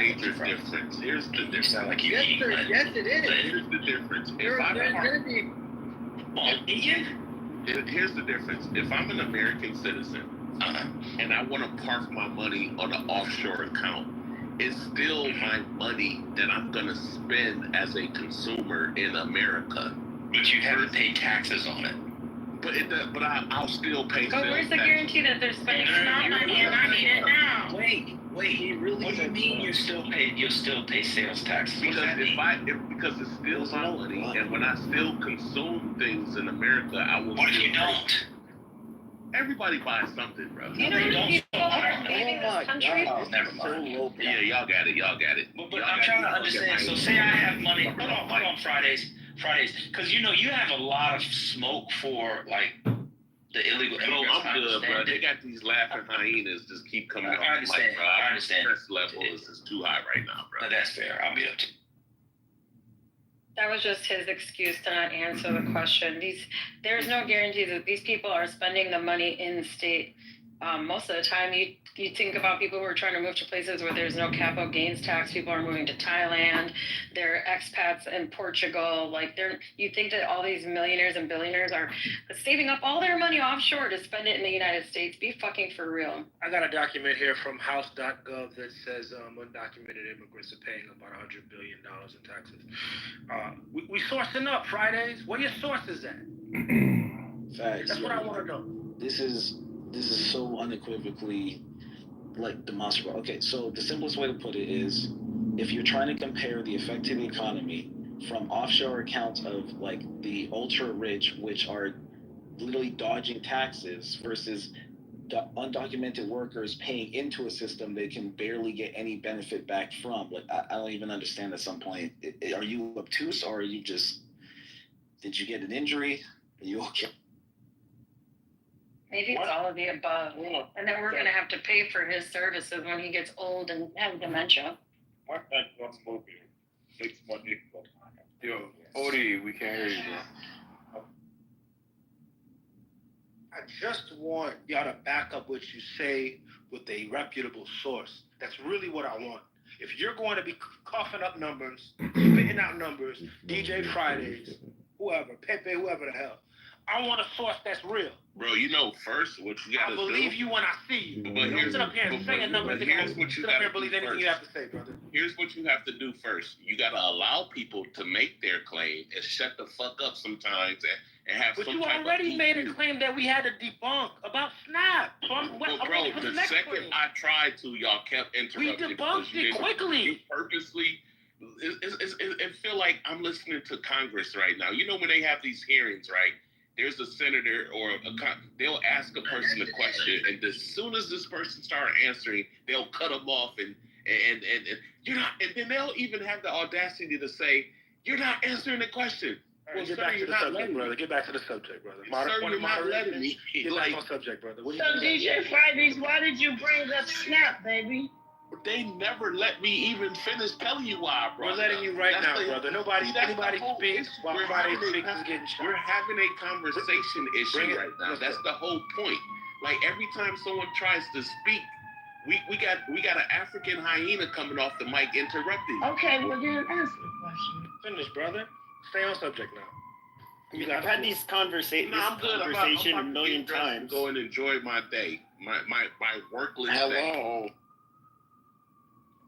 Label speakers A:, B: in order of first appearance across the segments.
A: major difference. Here's the difference.
B: You sound like you
C: Yes,
B: eat.
C: sir. Yes, it is.
A: Here's the difference.
C: There's going to be.
A: Here's the difference. If I'm an American citizen and I want to park my money on an offshore account, it's still my money that I'm going to spend as a consumer in America.
B: But you haven't paid taxes on it.
A: But I'll still pay.
D: But where's the guarantee that they're spending money and I need it now?
B: Wait. What do you mean you still pay sales taxes?
A: Because because it's still my money, and when I still consume things in America, I will.
B: What if you don't?
A: Everybody buys something, bro.
D: You know how many people are leaving this country?
B: Oh, never mind.
A: Yeah, y'all got it.
B: But I'm trying to understand. So say I have money. Hold on, Fridays, because you have a lot of smoke for like the illegal immigrants.
A: I'm good, bro. They got these laughing hyenas just keep coming off.
B: I understand.
A: Bro.
B: I understand.
A: Stress level is too high right now, bro.
B: No, that's fair. I'll be up to.
D: That was just his excuse to not answer the question. There's no guarantee that these people are spending the money in state. Most of the time, you think about people who are trying to move to places where there's no capital gains tax. People are moving to Thailand. They're expats in Portugal. You think that all these millionaires and billionaires are saving up all their money offshore to spend it in the United States. Be fucking for real.
C: I got a document here from House.gov that says undocumented immigrants are paying about $100 billion in taxes. We sourcing up Fridays. Where your sources at?
E: Facts.
C: That's what I want to know.
E: This is so unequivocally demonstrable. Okay, so the simplest way to put it is, if you're trying to compare the affected economy from offshore accounts of the ultra rich, which are literally dodging taxes, versus undocumented workers paying into a system they can barely get any benefit back from. I don't even understand at some point. Are you obtuse, or are you just, did you get an injury? Are you okay?
D: Maybe it's all of the above. And then we're going to have to pay for his services when he gets old and has dementia.
F: What that was movie? It's more difficult.
G: Yo, Odie, we can't hear you, bro.
C: I just want y'all to back up what you say with a reputable source. That's really what I want. If you're going to be coughing up numbers, spitting out numbers, DJ Fridays, whoever, Pepe, whoever the hell, I want a source that's real.
A: Bro, first, what you gotta do.
C: I believe you when I see you.
A: But
C: Don't sit up here and say a number.
A: Here's what you gotta
C: believe anything you have to say, brother.
A: Here's what you have to do first. You gotta allow people to make their claim and shut the fuck up sometimes and have
C: but
A: some
C: you
A: type
C: already
A: of
C: made a claim that we had to debunk about SNAP. So I'm
A: bro, the second I tried to, y'all kept interrupting.
C: We debunked it quickly.
A: You purposely. It feel like I'm listening to Congress right now. You know when they have these hearings, right? There's a senator or they'll ask a person a question, and as soon as this person starts answering, they'll cut them off, and you're not, and then they'll even have the audacity to say, "You're not answering the question."
C: Well, get back to the subject, brother. Get back to the subject, brother.
A: Sir, you're not letting me.
C: Get back on subject, brother.
H: So DJ Fridays, why did you bring up SNAP, baby?
A: They never let me even finish telling you why, bro.
C: We're letting you right now, brother. Anybody speaks while Friday speaks is getting shot.
A: We're having a conversation issue right now. That's the whole point. Every time someone tries to speak, we got an African hyena coming off the mic interrupting.
H: Okay, well then answer the question.
C: Finish, brother. Stay on subject now.
I: I've had these conversation a million times.
A: Go and enjoy my day, my workless day.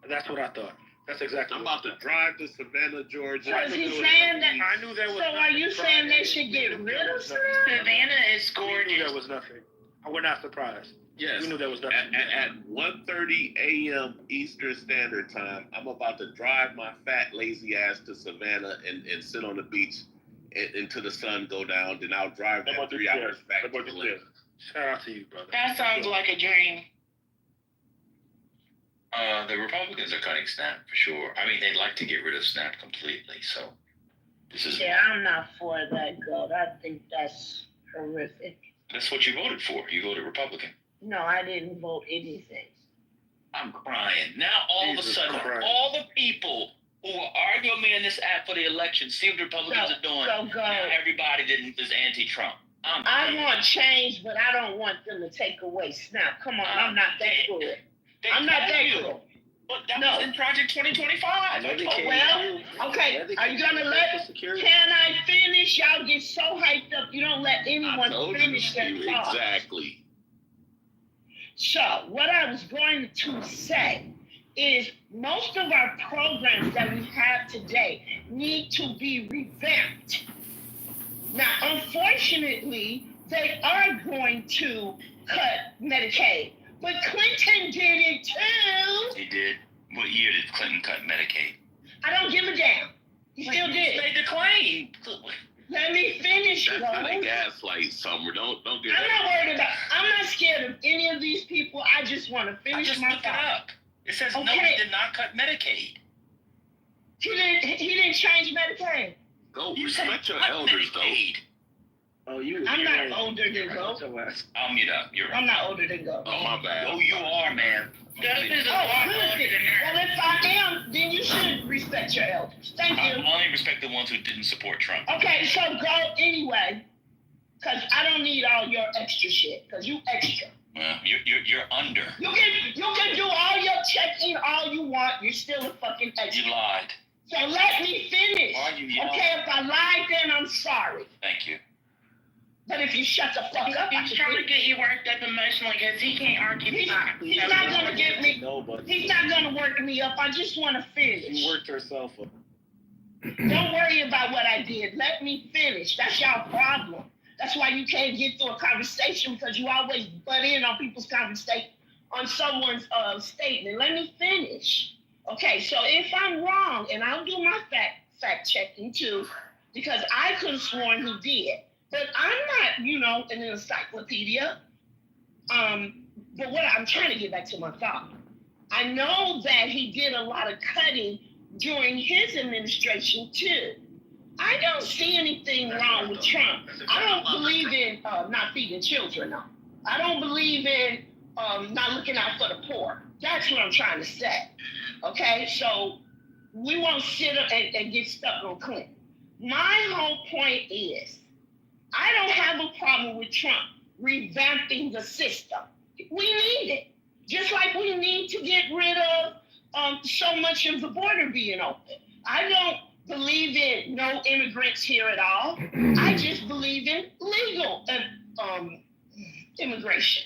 C: That's what I thought. That's exactly.
A: I'm about to drive to Savannah, Georgia.
H: Was he saying that?
C: I knew there was.
H: So are you saying they should get rid of SNAP?
D: Savannah is gorgeous.
C: We knew there was nothing. We're not surprised.
A: Yes.
C: We knew there was nothing.
A: At 1:30 a.m. Eastern Standard Time, I'm about to drive my fat, lazy ass to Savannah and sit on the beach until the sun go down. Then I'll drive that 3 hours back to Atlanta.
C: Shout out to you, brother.
D: That sounds like a dream.
B: The Republicans are cutting SNAP for sure. I mean, they'd like to get rid of SNAP completely. So this is.
H: Yeah, I'm not for that, God. I think that's horrific.
B: That's what you voted for. You voted Republican.
H: No, I didn't vote anything.
B: I'm crying. Now all of a sudden, all the people who are arguing me in this app for the election see what the Republicans are doing.
H: So go.
B: Now everybody is anti-Trump.
H: I want change, but I don't want them to take away SNAP. Come on, I'm not that good. I'm not that good.
B: But that
H: No.
B: was in Project 2025.
E: Medicaid,
H: well,
E: too.
H: okay,
E: Medicaid,
H: are you gonna let-
E: Social Security.
H: Can I finish? Y'all get so hyped up, you don't let
A: I
H: anyone
A: told you,
H: finish their
A: Steve,
H: thought.
A: exactly.
H: So, what I was going to say is most of our programs that we have today need to be revamped. Now, unfortunately, they are going to cut Medicaid, but Clinton did it too.
B: He did. What year did Clinton cut Medicaid?
H: I don't give a damn. He still
B: You
H: did.
B: made the claim.
H: Let me finish,
A: That's how they
H: Rose.
A: gaslight Summer. Don't get
H: I'm not worried about. I'm not scared of any of these people. I just want to
B: I
H: finish
B: just
H: my
B: looked it
H: thought.
B: up. It says no,
H: Okay.
B: he did not cut Medicaid.
H: He didn't change Medicaid.
A: Go
B: You said
A: respect your
B: cut
A: elders, though.
B: Medicaid.
E: Oh, you.
H: I'm
E: you're
H: not
E: right.
H: older than
E: You're right.
H: Go.
E: Your ass.
B: I'll mute up. You're right.
H: I'm not older than Go.
A: Oh, my bad.
B: Oh, you are, man.
H: Oh, good. Well, if I am, then you should respect your elders. Thank
B: I
H: you.
B: only respect the ones who didn't support Trump.
H: Okay, so go anyway, because I don't need all your extra shit, because you extra.
B: Well, you're under.
H: You can do all your checking all you want. You're still a fucking extra.
B: You lied.
H: So let me finish.
B: Why are you yelling?
H: Okay, if I lied, then I'm sorry.
B: Thank you.
H: But if you shut the fuck up, I
J: He's
H: can
J: trying to
H: finish.
J: get you worked up emotionally because he can't argue back.
H: He's not gonna get me.
E: No, but
H: He's not gonna work me up. I just want to finish.
E: she worked herself up.
H: Don't worry about what I did. Let me finish. That's your problem. That's why you can't get through a conversation because you always butt in on people's conversation, on someone's statement. Let me finish. Okay, so if I'm wrong, and I'll do my fact checking too, because I could have sworn he did. But I'm not, an encyclopedia. But what I'm trying to get back to my thought. I know that he did a lot of cutting during his administration too. I don't see anything wrong with Trump. I don't believe in not feeding children. No. I don't believe in not looking out for the poor. That's what I'm trying to say. Okay, so we won't sit up and get stuck on Clinton. My whole point is, I don't have a problem with Trump revamping the system. We need it. Just like we need to get rid of so much of the border being open. I don't believe in no immigrants here at all. I just believe in legal immigration.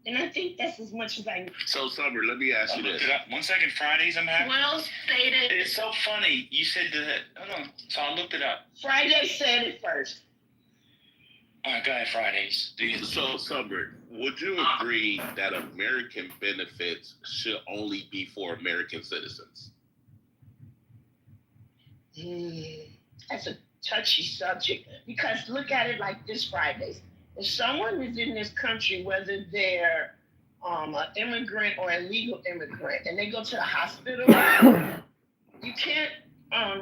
H: And I think that's as much as I need.
A: So, Summer, let me ask
B: I
A: you
B: looked
A: this.
B: it up. 1 second. Fridays, I'm happy.
J: Well stated.
B: It's so funny. You said that. Hold on. So I looked it up.
H: Friday said it first.
B: All right, go ahead, Fridays. Do you?
A: So, Summer, would you agree that American benefits should only be for American citizens?
H: That's a touchy subject because look at it like this, Fridays. If someone is in this country, whether they're an immigrant or a legal immigrant, and they go to the hospital, you can't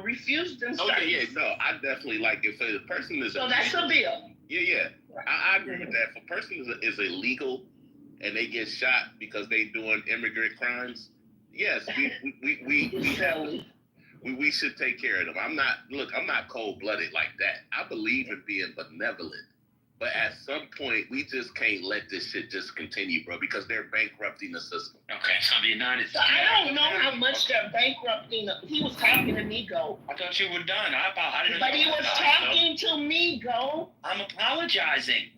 H: refuse them.
A: Oh, yeah. No, I definitely like if a person is
H: So that's a bill.
A: Yeah. I agree with that. If a person is illegal and they get shot because they doing immigrant crimes, yes, we should take care of them. I'm not cold-blooded like that. I believe in being benevolent. But at some point, we just can't let this shit just continue, bro, because they're bankrupting the system.
B: Okay, so the United
H: So I don't know how much they're bankrupting. He was talking to me, Go.
B: I thought you were done. I didn't.
H: But he was talking to me, Go.
B: I'm apologizing.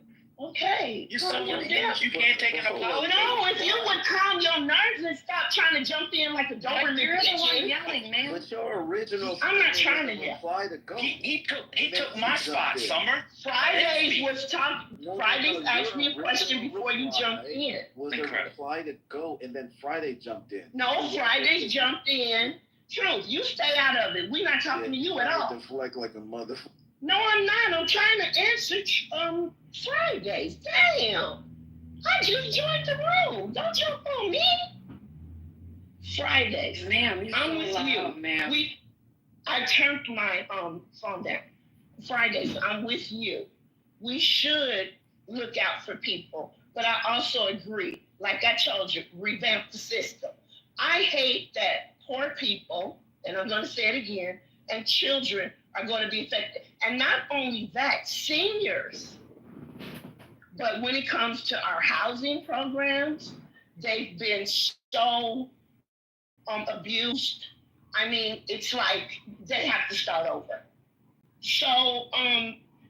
H: Okay.
B: You're so
H: Calm
B: you
H: down.
B: can't take an apology.
H: No, if you would calm your nerves and stop trying to jump in like a Doberman
J: You're the one
H: pigeon.
J: yelling, man.
E: But your original.
H: I'm not trying to
E: statement
H: yell.
E: apply to go.
B: He took my spot, Summer.
H: Fridays was talking.
E: No,
H: Fridays
E: your
H: asked me a question
E: original
H: before you
E: reply
H: jumped in.
E: Was a
B: Incredible.
E: reply to go, and then Friday jumped in.
H: No, Fridays jumped in. Truth, you stay out of it. We're not talking to you at all.
E: Deflect like a mother.
H: No, I'm not. I'm trying to answer Fridays. Damn. I just joined the room. Don't jump on me. Fridays.
J: Man, you're
H: I'm
J: so
H: with
J: loud,
H: you.
J: man.
H: I turned my phone down. Fridays, I'm with you. We should look out for people, but I also agree. Like I told you, revamp the system. I hate that poor people, and I'm going to say it again, and children are going to be affected. And not only that, seniors. But when it comes to our housing programs, they've been so abused. I mean, it's like they have to start over. So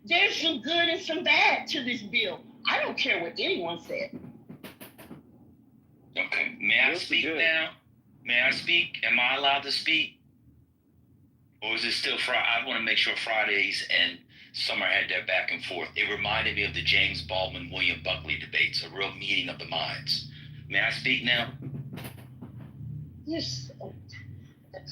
H: there's some good and some bad to this bill. I don't care what anyone said.
B: Okay, may I speak now? May I speak? Am I allowed to speak? Or is it still Friday? I want to make sure Fridays and Summer had their back and forth. It reminded me of the James Baldwin, William Buckley debates, a real meeting of the minds. May I speak now?
H: Yes.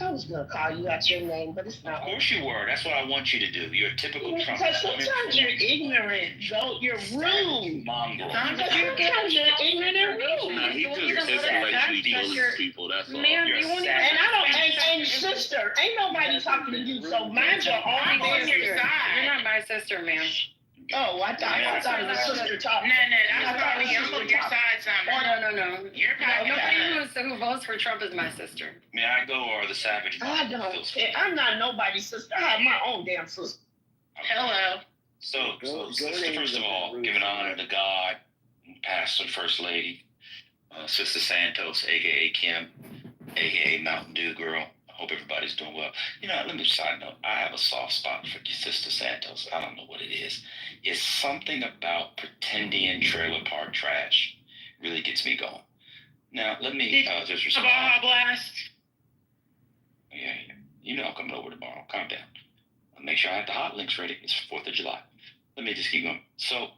H: I was gonna call you out your name, but it's
B: Of
H: not.
B: course you were. That's what I want you to do. You're a typical Trump.
H: Because sometimes you're ignorant, Joe. You're rude.
B: Mongrel.
H: Because sometimes you're ignorant and rude.
A: Nah, he just intellectually bullies people. That's all.
D: Man,
B: You're
D: you won't
B: sad.
H: And I don't, and sister, ain't nobody talking to you, so mind your own
J: I'm on your
H: business.
J: side.
D: You're not my sister, man.
H: Oh, I thought it was sister
J: No,
H: talking.
J: that's probably I'm on your side, Summer.
D: No.
J: You're probably
D: Nobody who votes for Trump is my sister.
B: May I go or the savage?
H: I don't care. I'm not nobody's sister. I have my own damn sister.
J: Hello.
B: So
E: Go
B: sister,
E: ahead.
B: first of all, giving honor to God, Pastor, First Lady, Sister Santos, a.k.a. Kim, a.k.a. Mountain Dew Girl. I hope everybody's doing well. You know, let me side note. I have a soft spot for Sister Santos. I don't know what it is. It's something about pretending trailer park trash really gets me going. Now, let me just respond.
J: Baja Blast.
B: Yeah, you know I'm coming over tomorrow. Calm down. I'll make sure I have the hot links ready. It's 4th of July. Let me just keep going. So,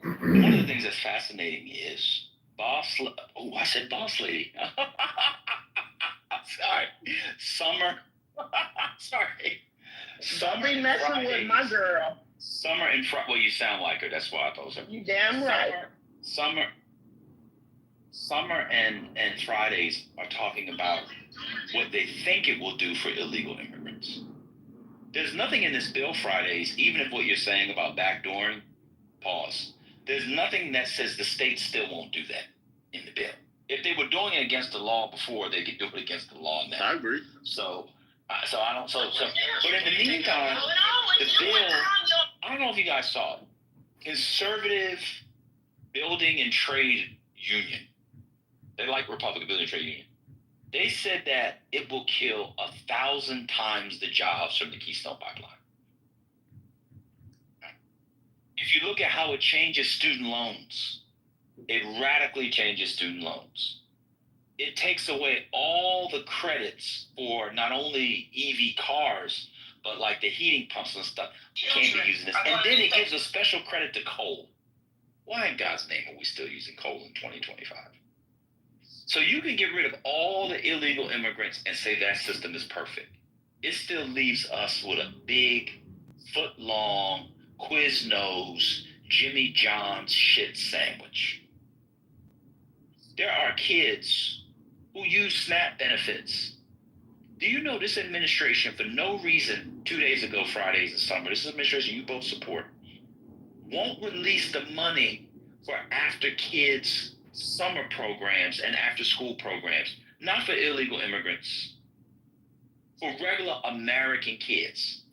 B: one of the things that's fascinating is I said boss lady. Sorry. Summer. Sorry.
H: Don't be messing with my girl.
B: Summer and Friday. Well, you sound like her. That's why I thought so.
H: You damn right.
B: Summer and Fridays are talking about what they think it will do for illegal immigrants. There's nothing in this bill, Fridays, even if what you're saying about backdooring, pause. There's nothing that says the state still won't do that in the bill. If they were doing it against the law before, they could do it against the law now.
A: I agree.
B: So I don't. But in the meantime, the bill. I don't know if you guys saw it. Conservative Building and Trade Union. They like Republican Building and Trade Union. They said that it will kill 1,000 times the jobs from the Keystone Pipeline. If you look at how it changes student loans, it radically changes student loans. It takes away all the credits for not only EV cars, but like the heating pumps and stuff. You can't be using this. And then it gives a special credit to coal. Why in God's name are we still using coal in 2025? So you can get rid of all the illegal immigrants and say that system is perfect. It still leaves us with a big, foot-long, Quiznos, Jimmy John's shit sandwich. There are kids who use SNAP benefits. Do you know this administration, for no reason, 2 days ago, Fridays and Summer, this administration you both support, won't release the money for after kids summer programs and after school programs, not for illegal immigrants, for regular American kids.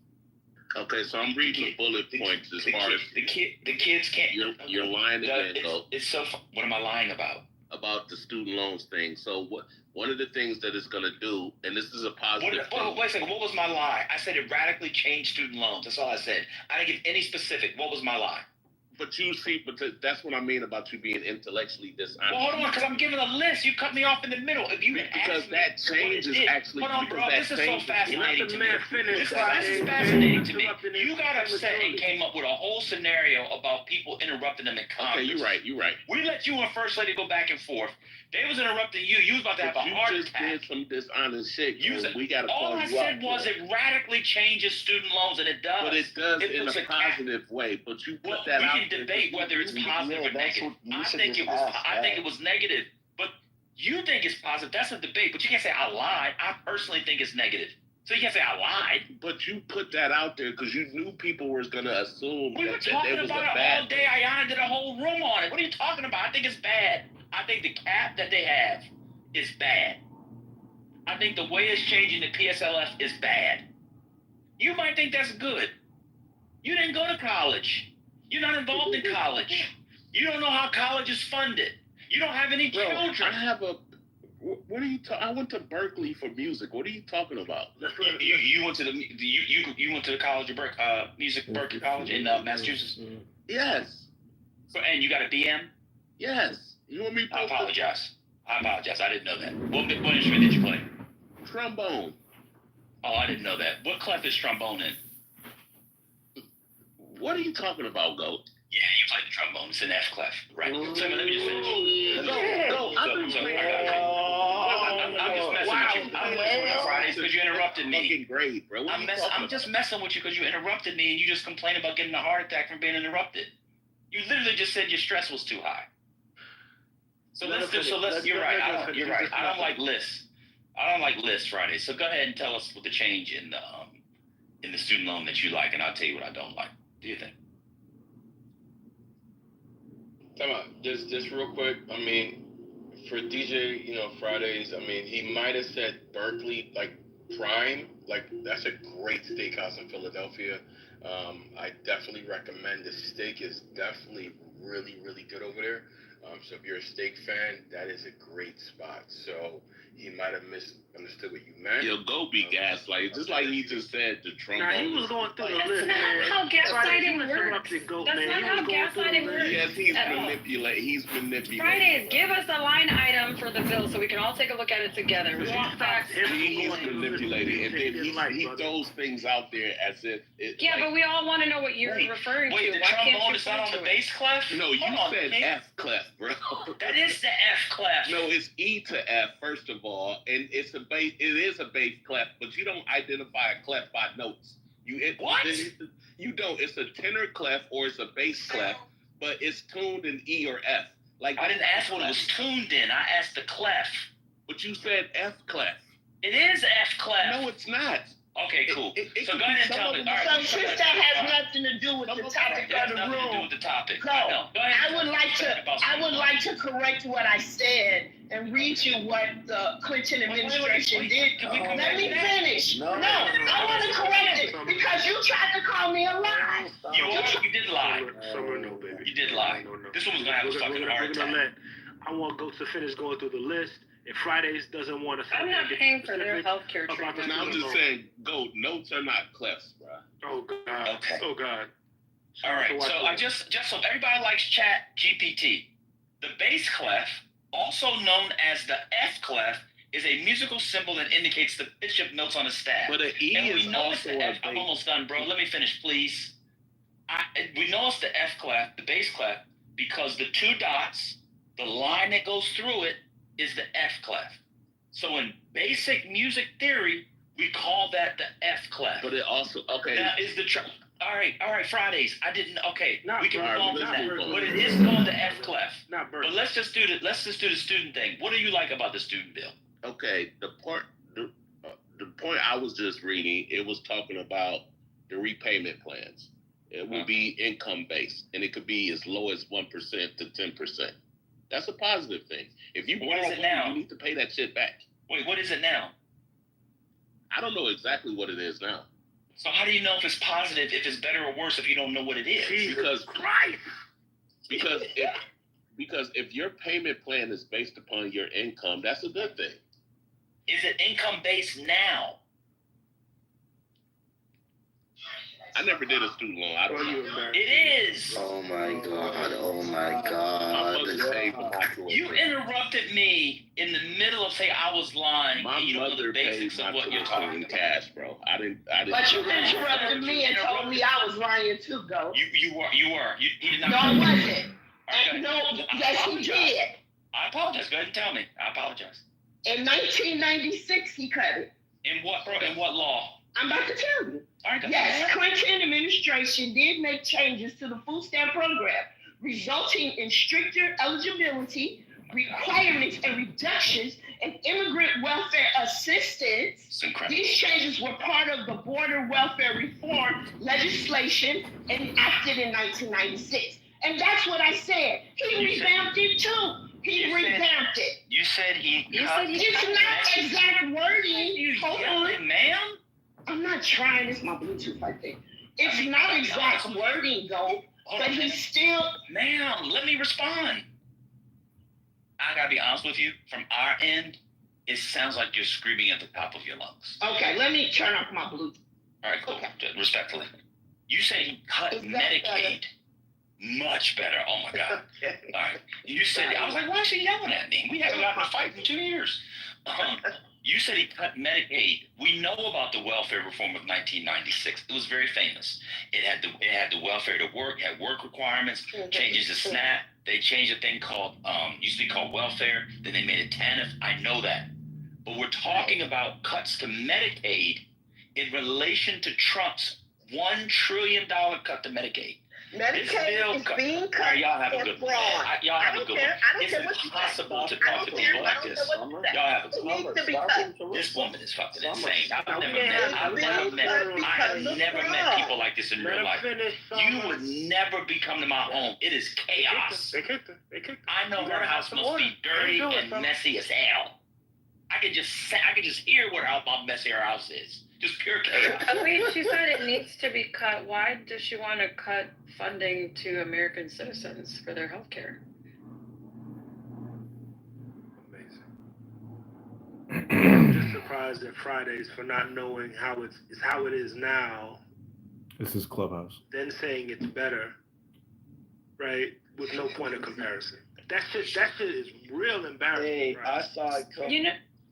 A: Okay, so I'm reading the bullet points as far as
B: the kids can't.
A: You're lying again, though.
B: It's so. What am I lying about?
A: About the student loans thing. So one of the things that it's going to do, and this is a positive thing.
B: Wait a second. What was my lie? I said it radically changed student loans. That's all I said. I didn't give any specific. What was my lie?
A: But you see, but that's what I mean about you being intellectually dishonest.
B: Well, hold on, because I'm giving a list. You cut me off in the middle. If you
A: because that change is actually.
B: Hold on, bro. This is so fascinating to me. This is
C: Friday.
B: fascinating to me. You got upset and came up with a whole scenario about people interrupting them in Congress.
A: Okay, you're right.
B: We let you and First Lady go back and forth. They was interrupting you. You was about to have a heart attack.
A: You just did some dishonest shit. We got to
B: all
A: call
B: I
A: you out.
B: said was it radically changes student loans, and it does.
A: But it does in a positive way. But you put that out.
B: We can debate whether it's positive or negative. I think it was negative. But you think it's positive. That's a debate. But you can't say I lied. I personally think it's negative. So you can't say I lied.
A: But you put that out there because you knew people were going to assume
B: we were
A: that
B: talking
A: it was
B: about
A: a
B: it
A: bad
B: all day. Ayana did a whole room on it. What are you talking about? I think it's bad. I think the cap that they have is bad. I think the way it's changing the PSLF is bad. You might think that's good. You didn't go to college. You're not involved in college. You don't know how college is funded. You don't have any children.
A: I have a What are you I went to Berkeley for music. What are you talking about?
B: You went to you went to the College of Berkeley College in Massachusetts.
A: Yes.
B: So, and you got a BM?
A: Yes. You want me?
B: I apologize. I didn't know that. What instrument did you play?
A: Trombone.
B: Oh, I didn't know that. What clef is trombone in?
A: What are you talking about, Goat?
B: Yeah, you played the trombone. It's an F clef, right? So let me just finish. I'm just messing with you. I'm messing with you Fridays because you interrupted me.
A: Fucking great, bro.
B: I'm just messing with you because you interrupted me and you just complained about getting a heart attack from being interrupted. You literally just said your stress was too high. So you're right. I don't like lists. I don't like lists Fridays. So go ahead and tell us what the change in the student loan that you like, and I'll tell you what I don't like. Do you think?
K: Time out. Just real quick. I mean, for DJ, Fridays. I mean, he might have said Berkeley, like Prime. Like that's a great steakhouse in Philadelphia. I definitely recommend the steak is definitely really, really good over there. So if you're a steak fan, that is a great spot. So he might have misunderstood what you meant.
A: Yo, go be gaslight. Just like he just said, the trombone.
C: Nah, he was going through the list,
D: That's
C: man.
D: not how gaslighting works.
C: Goat,
D: That's
C: man.
D: not how gaslighting works.
A: Yes, he's manipulating.
D: Fridays, give us a line item for the bill so we can all take a look at it together. We want facts.
A: He's manipulating, and then he throws things out there as if it's
D: But we all want to know what you're referring to.
B: The
D: Why can't
B: trombone
D: you
B: is not on the
D: point to
B: bass clef?
A: No, you said F clef, bro.
B: That is the F clef.
A: No, it's E to F, first of all, and it is a bass clef, but you don't identify a clef by notes.
B: What?
A: You don't. It's a tenor clef or it's a bass clef, but it's tuned in E or F. Like
B: I didn't ask what it was tuned in. I asked the clef.
A: But you said F clef.
B: It is F clef.
A: No, it's not.
B: Okay, cool. So go ahead and tell me. All right.
H: So since that has nothing to do with the topic of the
B: nothing to do
H: room,
B: with the topic.
H: go.
B: Go ahead.
H: I would like to correct what I said and read you what the Clinton administration did. Let me finish. No, I want to correct it because you tried to call me a lie.
B: You did lie.
C: Summer, no, baby.
B: You did lie.
C: No.
B: This one was gonna have a fucking heart attack.
C: I want Goats to finish going through the list. If Fridays doesn't want to,
D: I'm not paying for their healthcare treatment.
A: I'm just saying, Goat, notes are not clefs, bro.
C: Oh God.
B: Okay.
C: Oh God.
B: All right. So I just so everybody likes Chat GPT. The bass clef, also known as the F clef, is a musical symbol that indicates the pitch of notes on a staff.
A: But an E
B: and
A: is
B: we know
A: also
B: it's the
A: a
B: F. I'm almost done, bro. Let me finish, please. We know it's the F clef, the bass clef, because the two dots, the line that goes through it, is the F clef. So in basic music theory, we call that the F clef.
A: But it also
B: Now is the all right, Fridays. I didn't. Okay, we can move on from that.
A: Berkeley.
B: But it is called the F clef.
C: Not Berkeley.
B: But let's just do the student thing. What do you like about the student bill?
A: Okay, the point I was just reading, it was talking about the repayment plans. It will be income based, and it could be as low as 1% to 10%. That's a positive thing. If you
B: What is it now?
A: You need to pay that shit back.
B: Wait, what is it now?
A: I don't know exactly what it is now.
B: So how do you know if it's positive, if it's better or worse, if you don't know what it is?
A: Because if your payment plan is based upon your income, that's a good thing.
B: Is it income based now?
A: I never did a student loan. I don't know.
B: It is.
G: Oh my God. Oh my God.
B: You interrupted me in the middle of saying I was lying.
A: My
B: and you don't know
A: mother
B: the basics
A: paid
B: of
A: my
B: what you're
A: tuition
B: talking
A: in
B: about.
A: cash, bro. I didn't.
H: But you interrupted me and told me I was lying too, Go.
B: You were. You did not.
H: No, I wasn't.
B: Okay.
H: No, yes, he did.
B: I apologize. Go ahead and tell me. I apologize.
H: In 1996, he cut it.
B: In what, bro? In what law?
H: I'm about to tell you.
B: All right, go
H: Yes,
B: ahead.
H: Clinton administration did make changes to the food stamp program, resulting in stricter eligibility, requirements, and reductions in immigrant welfare assistance.
B: It's incredible.
H: These changes were part of the border welfare reform legislation enacted in 1996. And that's what I said. He revamped it too. He revamped it.
B: You said he.
H: It's not exact wording.
B: You
H: Hold
B: yelling,
H: on.
B: ma'am?
H: I'm not trying. It's my Bluetooth right there. It's not exact wording, though. But he's still.
B: Ma'am, let me respond. I gotta be honest with you. From our end, It sounds like you're screaming at the top of your lungs.
H: Okay, let me turn off my Bluetooth.
B: All right, cool.
H: Okay.
B: Respectfully. You said he cut
H: Is that
B: Medicaid. Much better. Oh my God.
H: Okay.
B: All right. You said, I was like, why is she yelling at me? We haven't gotten a fight in 2 years. You said he cut Medicaid. We know about the welfare reform of 1996. It was very famous. It had the welfare to work, had work requirements, changes to SNAP. They changed a thing called, used to be called welfare. Then they made it TANF. I know that. But we're talking about cuts to Medicaid in relation to Trump's $1 trillion cut to Medicaid.
H: Medicaid is being cut.
B: Right, y'all have a good
H: fraud.
B: Y'all have a good one.
H: I don't
B: It's
H: care what you say.
B: impossible to
H: I
B: talk
H: don't
B: to
H: care.
B: people
H: I
B: like
H: don't
B: this.
H: care what you say.
B: Y'all have a
H: It needs to be cut.
B: This woman is fucking
C: Summer,
B: insane. I've
C: stop.
B: never met people like this in
C: Let
B: real
C: her
B: life.
C: finish,
B: You
C: Summer.
B: would never be coming to my home. It is chaos.
C: They kicked her.
B: I know
C: You
B: her
C: gotta
B: house
C: have some
B: must
C: order.
B: be dirty
C: Don't do it,
B: and
C: Summer.
B: messy as hell. I can just hear how messy her house is. Just pure chaos.
D: Wait, she said it needs to be cut. Why does she want to cut funding to American citizens for their health care?
C: Amazing. I'm just surprised at Fridays for not knowing how it's how it is now,
L: This is Clubhouse.
C: then saying it's better, right? With no point of comparison. That shit is real embarrassing.
E: Hey,
C: right?
E: I saw it come.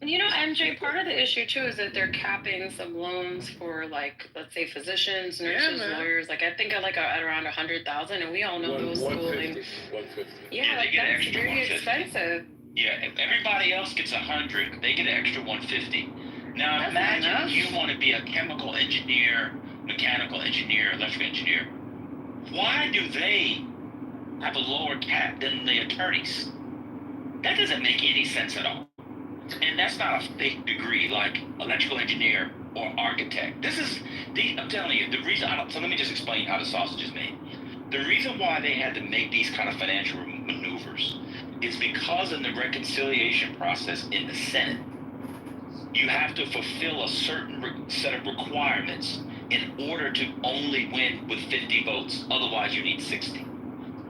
D: You know, MJ, part of the issue too is that they're capping some loans for, like, let's say physicians, nurses,
C: man.
D: lawyers. Like, I think at around 100,000, and we all know those schooling.
K: 150.
D: Yeah,
B: they
D: like,
B: get an
D: that's
B: extra
D: very
B: 150.
D: expensive.
B: Yeah, if everybody else gets 100, they get an extra 150. Now
D: That's
B: imagine
D: enough.
B: you want to be a chemical engineer, mechanical engineer, electrical engineer. Why do they have a lower cap than the attorneys? That doesn't make any sense at all. And that's not a fake degree like electrical engineer or architect. I'm telling you, the reason, so let me just explain how the sausage is made. The reason why they had to make these kind of financial maneuvers is because in the reconciliation process in the Senate, you have to fulfill a certain set of requirements in order to only win with 50 votes. Otherwise, you need 60.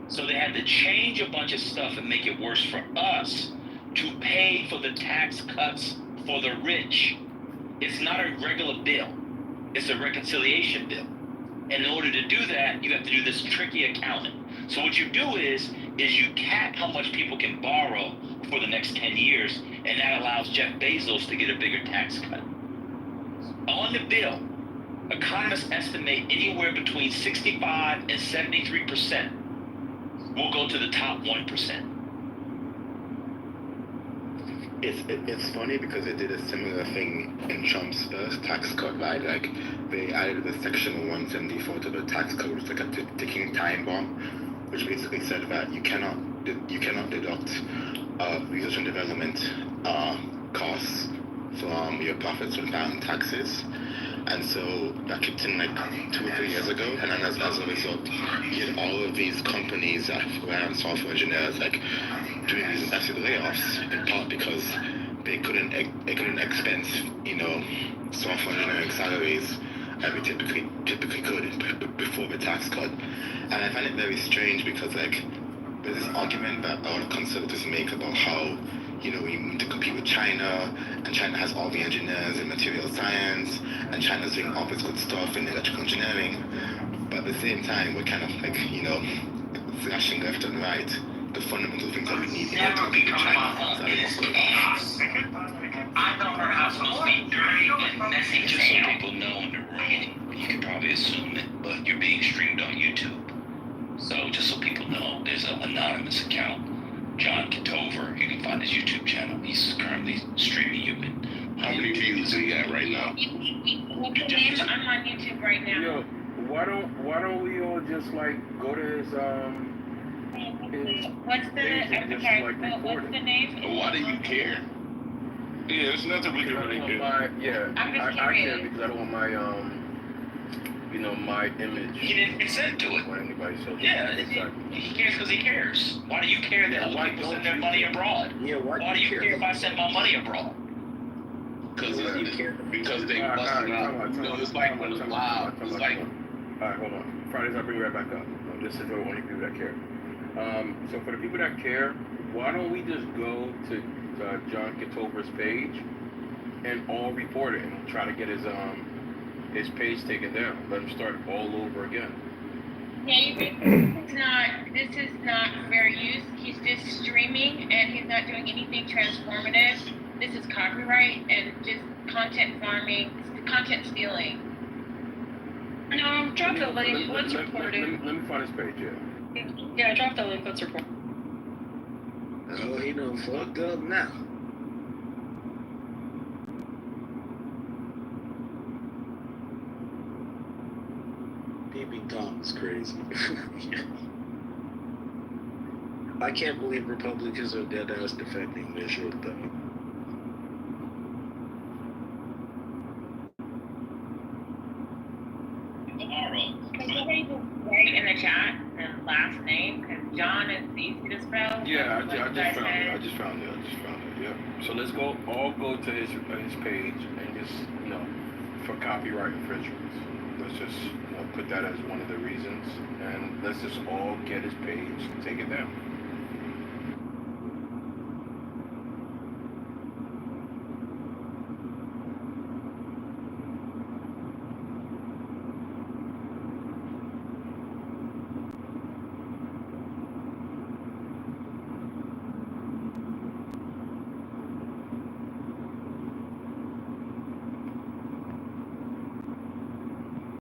B: So they had to change a bunch of stuff and make it worse for us to pay for the tax cuts for the rich. It's not a regular bill. It's a reconciliation bill. And in order to do that, you have to do this tricky accounting. So what you do is you cap how much people can borrow for the next 10 years, and that allows Jeff Bezos to get a bigger tax cut. On the bill, economists estimate anywhere between 65 and 73% will go to the top 1%.
K: It's funny because they did a similar thing in Trump's first tax cut, right? Like they added the section 174 to the tax code, it's like a ticking time bomb, which basically said that you cannot deduct research and development costs from your profits when filing taxes. And so that kicked in like 2 or 3 years ago, and then as a result, you had all of these companies that rely on software engineers like doing these massive layoffs, in part because they couldn't expense, software engineering salaries as we typically could before the tax cut. And I find it very strange because like there's this argument that a lot of conservatives make about how we need to compete with China, and China has all the engineers in material science, and China's doing all this good stuff in electrical engineering. But at the same time, we're kind of like, flashing left and right the fundamental things that we need in order to compete with China.
B: I know her house must be dirty and messy. Just so people know in the room, you can probably assume it, but you're being streamed on YouTube. So just so people know, there's an anonymous account. John Kitover, you can find his YouTube channel. He's currently streaming you.
A: How many views he got right now?
J: What's the name? I'm on YouTube right now.
F: Yo, why don't we all just like go to his
J: What's the what's the name?
A: Why do you care? Yeah, there's nothing we can really do.
J: I'm just
F: I care
J: curious.
F: because I don't want my my image.
B: He didn't consent to it.
F: On anybody's social
B: Yeah,
F: media.
B: he cares because he cares. Why do you care that other people send their money abroad?
E: Yeah,
B: Why do you care if I send my money abroad?
A: Because they
F: Alright,
A: busting out.
F: alright,
A: It's like when it's loud. It's like,
F: Alright, hold on. Fridays, I'll bring you right back up. This is for only people that care. So for the people that care, why don't we just go to
K: John Kitover's page and all report it and try to get his page taken down. Let him start all over again.
J: David, this is not fair use. He's just streaming and he's not doing anything transformative. This is copyright and just content farming, content stealing.
D: No, drop the link. Let's report it.
K: Let me find his page, yeah.
D: Yeah, drop the link. Let's report.
E: Oh, he done fucked up now. PB Tom is crazy. I can't believe Republicans are dead ass defending this shit though.
J: Can somebody just write in the chat the last name? Because John is easy to spell.
K: Yeah, I just found it. Yeah. So let's all go to his page and just, for copyright infringements. Let's just, put that as one of the reasons, and let's just all get his page, take it down.